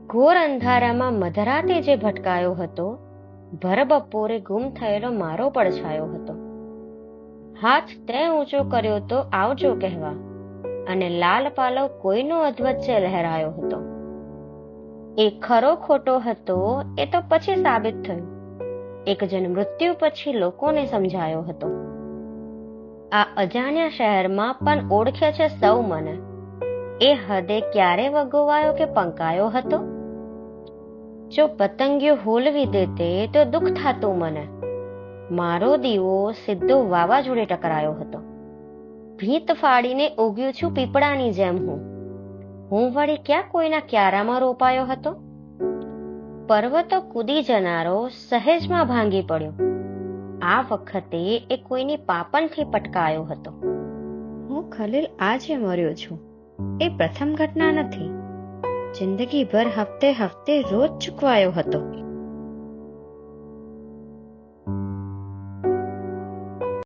ઘોર અંધારામાં મધરાતે જે ભટકાયો હતો, ભર બપોરે ગુમ થયેલો મારો પડછાયો હતો. હાથ તે ઊંચો કર્યો તો આવજો કહેવા, અને લાલ પાલવ કોઈનો અધવચ્ચે લહેરાયો હતો. એ ખરો ખોટો હતો એ તો પછી સાબિત થયું. એક જણ મૃત્યુ પછી લોકોને સમજાયો હતો. આ અજાણ્યા શહેરમાં પણ ઓળખે છે સૌ મને. એ હદે ક્યારે વગોવાયો કે પંકાયો હતો? જો પતંગિયો હોલવી દેતે તો દુઃખ થાતું મને. મારો દીવો સીધો વાવાઝોડે ટકરાયો હતો. ભીત ફાડીને ઉગ્યું છું પીપળાની જેમ હું વળી ક્યાં કોઈના ક્યારામાં રોપાયો હતો? પર્વતો કૂદી જનારો સહેજમાં ભાંગી પડ્યો. આ વખતે એ કોઈની પાપણથી પટકાયો હતો. હું ખલીલ આજે મર્યો છું એ પ્રથમ ઘટના નથી. જિંદગીભર હફતે હફતે રોજ ચૂકવાયો હતો.